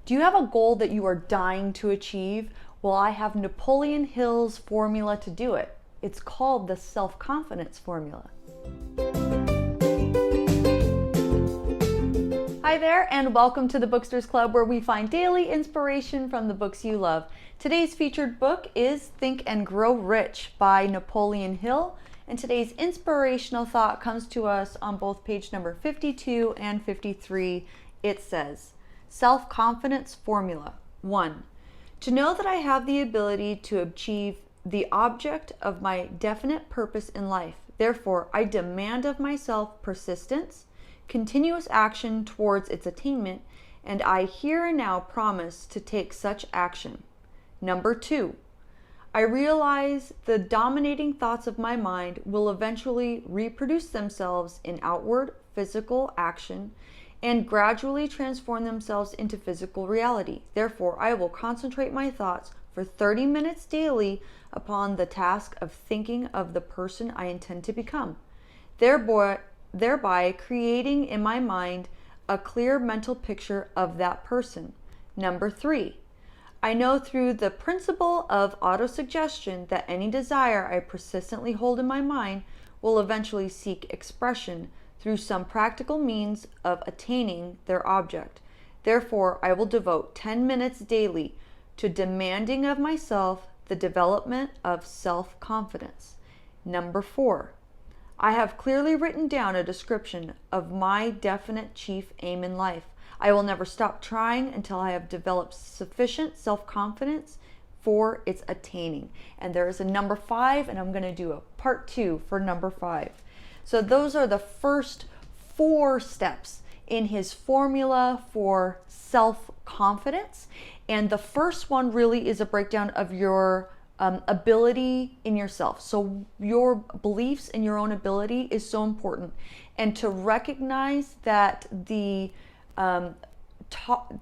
Do you have a goal that you are dying to achieve? Well, I have Napoleon Hill's formula to do it. It's called the self-confidence formula. Hi there, and welcome to the Booksters Club, where we find daily inspiration from the books you love. Today's featured book is Think and Grow Rich by Napoleon Hill, and today's inspirational thought comes to us on both page number 52 and 53. It says, Self-confidence formula. 1. To know that I have the ability to achieve the object of my definite purpose in life. Therefore, I demand of myself persistence, continuous action towards its attainment, and I here and now promise to take such action. Number 2, I realize the dominating thoughts of my mind will eventually reproduce themselves in outward physical action and gradually transform themselves into physical reality. Therefore, I will concentrate my thoughts for 30 minutes daily upon the task of thinking of the person I intend to become, thereby creating in my mind a clear mental picture of that person. Number 3, I know through the principle of autosuggestion that any desire I persistently hold in my mind will eventually seek expression through some practical means of attaining their object. Therefore, I will devote 10 minutes daily to demanding of myself the development of self-confidence. Number 4, I have clearly written down a description of my definite chief aim in life. I will never stop trying until I have developed sufficient self-confidence for its attaining. And there is a number 5, and I'm going to do a part 2 for number 5. So those are the first 4 steps in his formula for self-confidence. And the first one really is a breakdown of your ability in yourself. So your beliefs in your own ability is so important. And to recognize that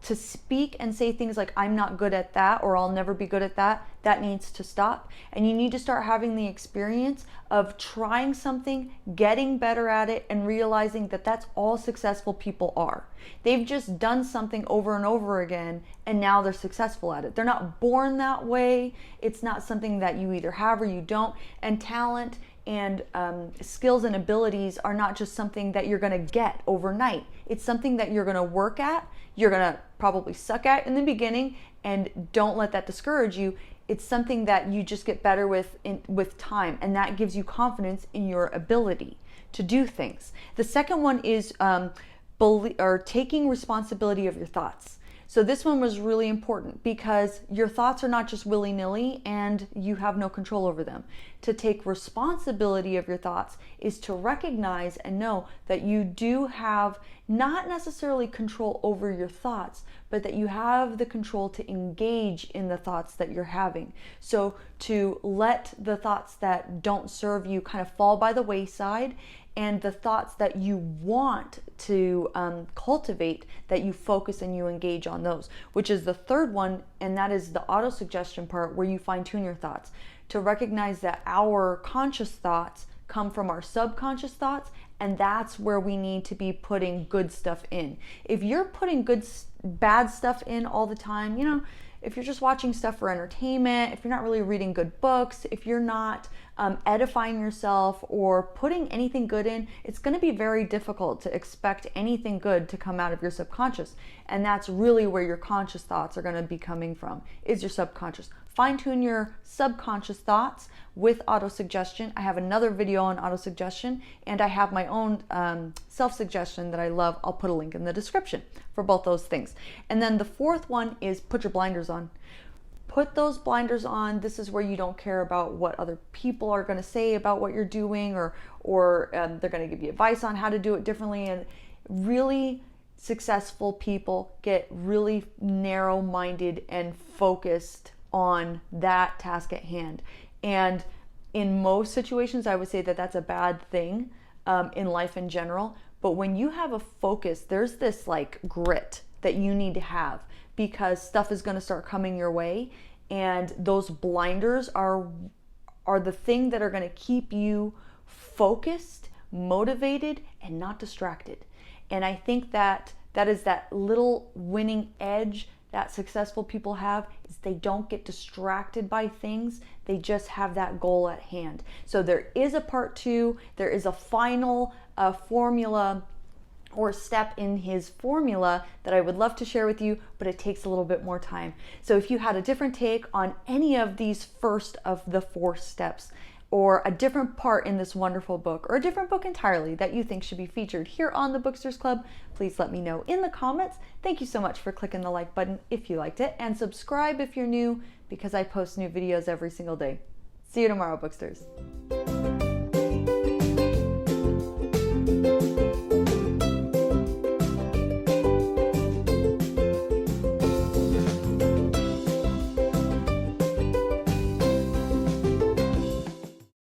to speak and say things like, I'm not good at that, or I'll never be good at that, that needs to stop. And you need to start having the experience of trying something, getting better at it, and realizing that that's all successful people are. They've just done something over and over again, and now they're successful at it. They're not born that way. It's not something that you either have or you don't. And talent and skills and abilities are not just something that you're going to get overnight. It's something that you're going to work at. You're going to probably suck at in the beginning, and don't let that discourage you. It's something that you just get better with time, and that gives you confidence in your ability to do things. The second one is taking responsibility of your thoughts. So this one was really important because your thoughts are not just willy-nilly and you have no control over them. To take responsibility of your thoughts is to recognize and know that you do have not necessarily control over your thoughts, but that you have the control to engage in the thoughts that you're having. So to let the thoughts that don't serve you kind of fall by the wayside, and the thoughts that you want to cultivate, that you focus and you engage on those, which is the third one, and that is the autosuggestion part, where you fine-tune your thoughts. To recognize that our conscious thoughts come from our subconscious thoughts, and that's where we need to be putting good stuff in. If you're putting bad stuff in all the time, if you're just watching stuff for entertainment, if you're not really reading good books, if you're not edifying yourself or putting anything good in, it's going to be very difficult to expect anything good to come out of your subconscious. And that's really where your conscious thoughts are going to be coming from, is your subconscious. Fine-tune your subconscious thoughts with autosuggestion. I have another video on autosuggestion, and I have my own self-suggestion that I love. I'll put a link in the description for both those things. And then the fourth one is put your blinders on. Put those blinders on. This is where you don't care about what other people are going to say about what you're doing, or they're going to give you advice on how to do it differently. And really successful people get really narrow-minded and focused on that task at hand. And in most situations, I would say that that's a bad thing in life in general. But when you have a focus, there's this like grit that you need to have, because stuff is going to start coming your way, and those blinders are the thing that are going to keep you focused, motivated, and not distracted. And I think that is that little winning edge that successful people have is they don't get distracted by things. They just have that goal at hand. So there is a part 2. There is a final formula or step in his formula that I would love to share with you, but it takes a little bit more time. So if you had a different take on any of these first of the 4 steps, or a different part in this wonderful book, or a different book entirely that you think should be featured here on the Booksters Club, please let me know in the comments. Thank you so much for clicking the like button if you liked it, and subscribe if you're new, because I post new videos every single day. See you tomorrow, Booksters.